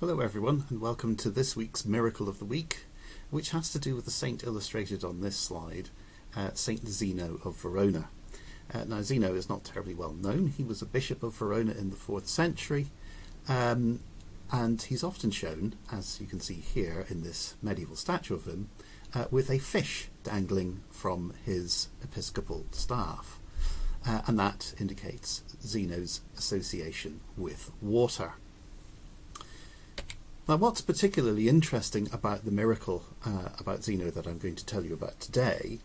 Hello everyone, and welcome to this week's Miracle of the Week, which has to do with the saint illustrated on this slide, Saint Zeno of Verona. Now Zeno is not terribly well known. He was a bishop of Verona in the 4th century, and he's often shown, as you can see here in this medieval statue of him, with a fish dangling from his episcopal staff, and that indicates Zeno's association with water. Now, what's particularly interesting about the miracle about Zeno that I'm going to tell you about today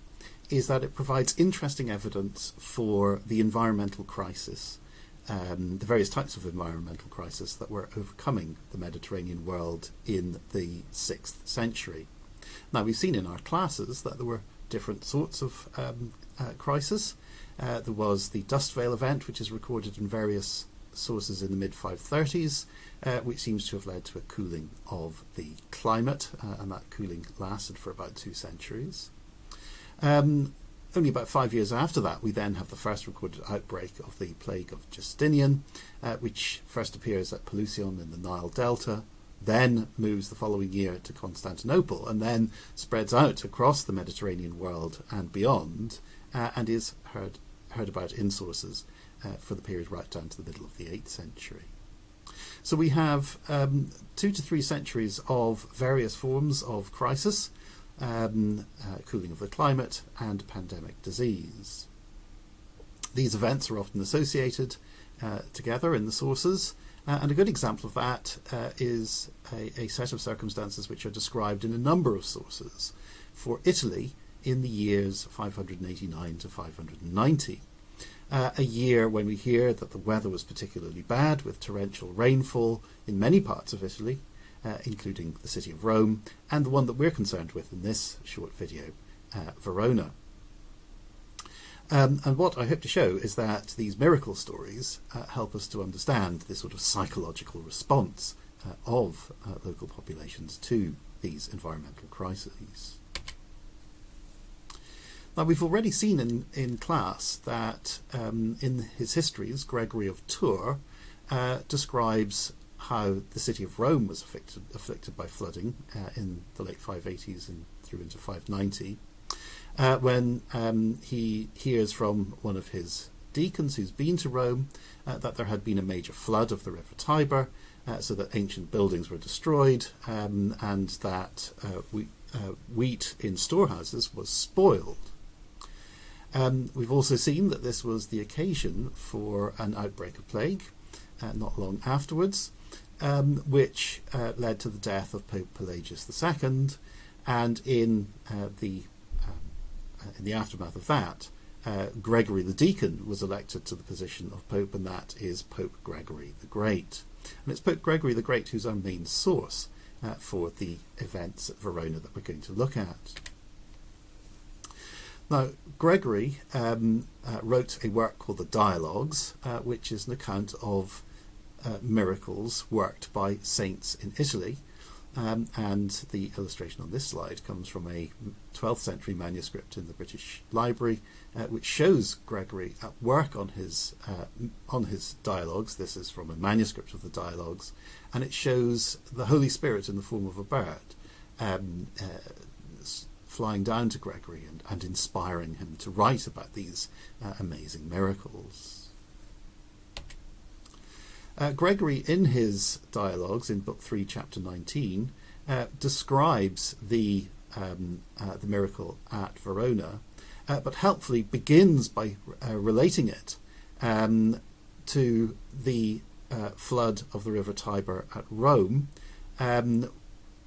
is that it provides interesting evidence for the environmental crisis, the various types of environmental crisis that were overcoming the Mediterranean world in the 6th century. Now, we've seen in our classes that there were different sorts of crisis. There was the Dust Veil event, which is recorded in various sources in the mid-530s, which seems to have led to a cooling of the climate, and that cooling lasted for about 2 centuries. Only about 5 years after that, we then have the first recorded outbreak of the plague of Justinian, which first appears at Pelusium in the Nile Delta, then moves the following year to Constantinople, and then spreads out across the Mediterranean world and beyond, and is heard about in sources for the period right down to the middle of the 8th century. So we have 2 to 3 centuries of various forms of crisis, cooling of the climate and pandemic disease. These events are often associated together in the sources, and a good example of that is a set of circumstances which are described in a number of sources for Italy in the years 589 to 590. A year when we hear that the weather was particularly bad, with torrential rainfall in many parts of Italy, including the city of Rome, and the one that we're concerned with in this short video, Verona. And what I hope to show is that these miracle stories help us to understand this sort of psychological response of local populations to these environmental crises. Now, we've already seen in class that in his histories, Gregory of Tours describes how the city of Rome was afflicted by flooding in the late 580s and through into 590, when he hears from one of his deacons who's been to Rome that there had been a major flood of the river Tiber, so that ancient buildings were destroyed, and that wheat in storehouses was spoiled. We've also seen that this was the occasion for an outbreak of plague not long afterwards, which led to the death of Pope Pelagius II, and in the aftermath of that, Gregory the Deacon was elected to the position of Pope, and that is Pope Gregory the Great. And it's Pope Gregory the Great who's our main source for the events at Verona that we're going to look at. Now, Gregory wrote a work called the Dialogues, which is an account of miracles worked by saints in Italy, and the illustration on this slide comes from a 12th century manuscript in the British Library, which shows Gregory at work on his dialogues. This is from a manuscript of the Dialogues, and it shows the Holy Spirit in the form of a bird flying down to Gregory and inspiring him to write about these amazing miracles. Gregory, in his Dialogues, in Book 3, Chapter 19, describes the miracle at Verona, but helpfully begins by relating it to the flood of the River Tiber at Rome,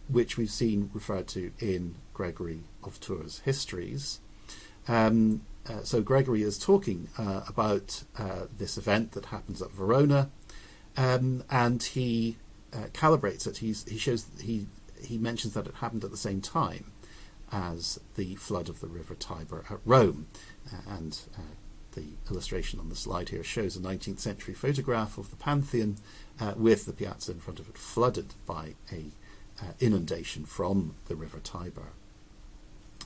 which we've seen referred to in Gregory of Tours' histories. So Gregory is talking about this event that happens at Verona, and he calibrates it. He mentions that it happened at the same time as the flood of the River Tiber at Rome, and the illustration on the slide here shows a 19th century photograph of the Pantheon with the piazza in front of it flooded by a inundation from the River Tiber.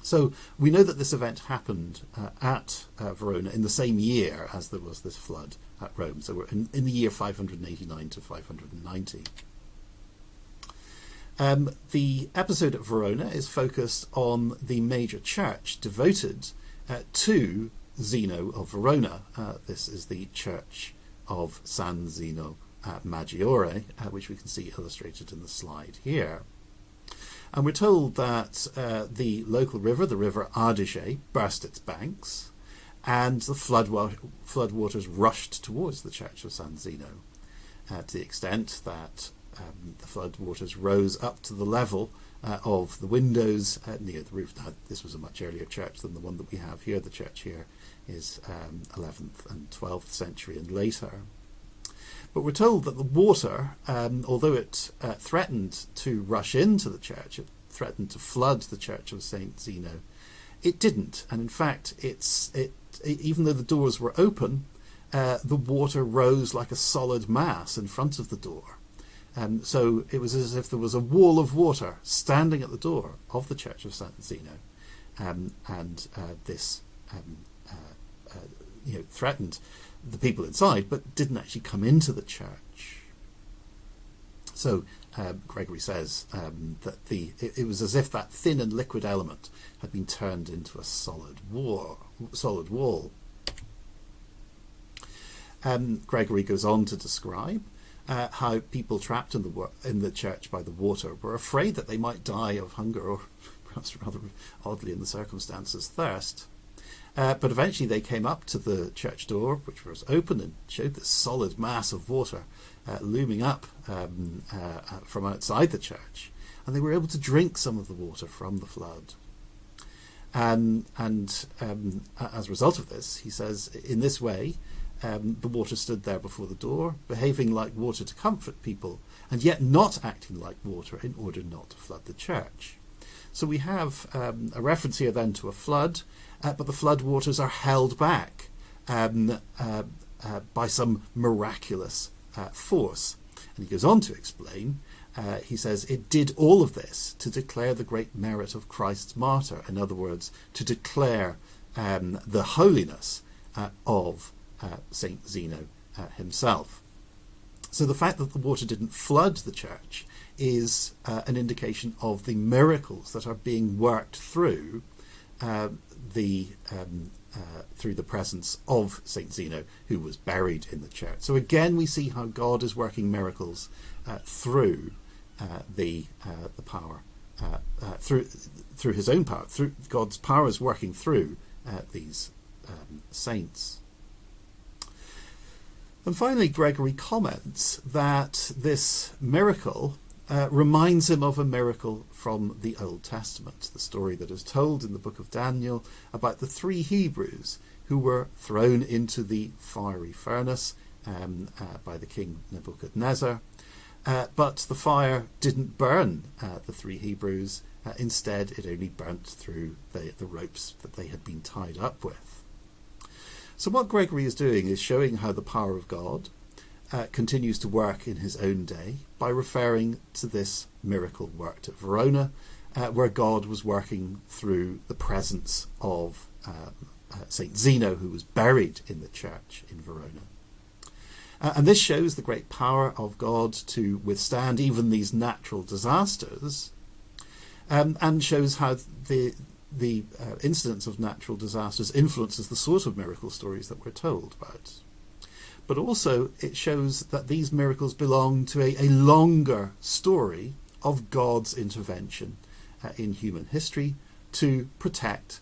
So we know that this event happened at Verona in the same year as there was this flood at Rome. So we're in the year 589 to 590. The episode at Verona is focused on the major church devoted to Zeno of Verona. This is the Church of San Zeno Maggiore, which we can see illustrated in the slide here. And we're told that the local river, the River Adige, burst its banks, and the floodwaters rushed towards the Church of San Zeno, to the extent that the floodwaters rose up to the level of the windows near the roof. Now, this was a much earlier church than the one that we have here. The church here is 11th and 12th century and later. But we're told that the water, although it threatened to rush into the church, it threatened to flood the Church of St. Zeno, it didn't. And in fact, even though the doors were open, the water rose like a solid mass in front of the door. So it was as if there was a wall of water standing at the door of the Church of St. Zeno, and this threatened the people inside, but didn't actually come into the church. So Gregory says that it was as if that thin and liquid element had been turned into a solid wall. Gregory goes on to describe how people trapped in the church by the water were afraid that they might die of hunger, or perhaps rather oddly in the circumstances, thirst. But eventually they came up to the church door, which was open, and showed this solid mass of water looming up from outside the church, and they were able to drink some of the water from the flood. And as a result of this, he says, in this way, the water stood there before the door, behaving like water to comfort people, and yet not acting like water in order not to flood the church. So we have a reference here then to a flood, but the flood waters are held back by some miraculous force. And he goes on to explain, he says, it did all of this to declare the great merit of Christ's martyr. In other words, to declare the holiness of Saint Zeno himself. So the fact that the water didn't flood the church is an indication of the miracles that are being worked through through the presence of Saint Zeno, who was buried in the church. So again, we see how God is working miracles through the power, through His own power. Through God's power is working through these saints. And finally, Gregory comments that this miracle reminds him of a miracle from the Old Testament, the story that is told in the book of Daniel about the 3 Hebrews who were thrown into the fiery furnace by the king Nebuchadnezzar. But the fire didn't burn the 3 Hebrews. Instead, it only burnt through the ropes that they had been tied up with. So what Gregory is doing is showing how the power of God continues to work in his own day by referring to this miracle worked at Verona, where God was working through the presence of Saint Zeno, who was buried in the church in Verona. And this shows the great power of God to withstand even these natural disasters, and shows how the incidence of natural disasters influences the sort of miracle stories that we're told about. But also it shows that these miracles belong to a longer story of God's intervention in human history to protect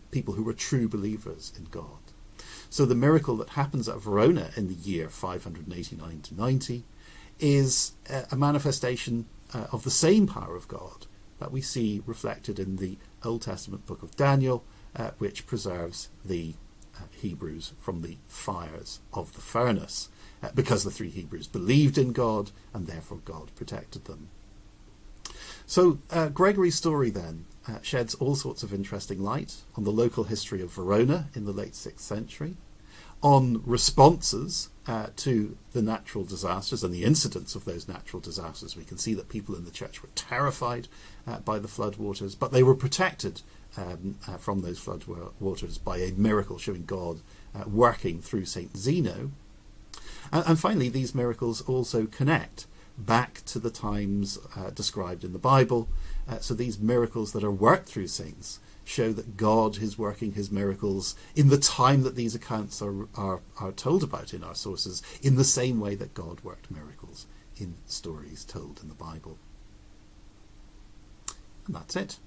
people who were true believers in God. So the miracle that happens at Verona in the year 589 to 90 is a manifestation of the same power of God that we see reflected in the Old Testament book of Daniel, which preserves the Hebrews from the fires of the furnace, because the 3 Hebrews believed in God and therefore God protected them. So Gregory's story then sheds all sorts of interesting light on the local history of Verona in the late 6th century, on responses to the natural disasters and the incidents of those natural disasters. We can see that people in the church were terrified by the floodwaters, but they were protected from those floodwaters by a miracle showing God working through Saint Zeno. And finally, these miracles also connect back to the times described in the Bible. So these miracles that are worked through saints show that God is working his miracles in the time that these accounts are told about in our sources, in the same way that God worked miracles in stories told in the Bible. And that's it.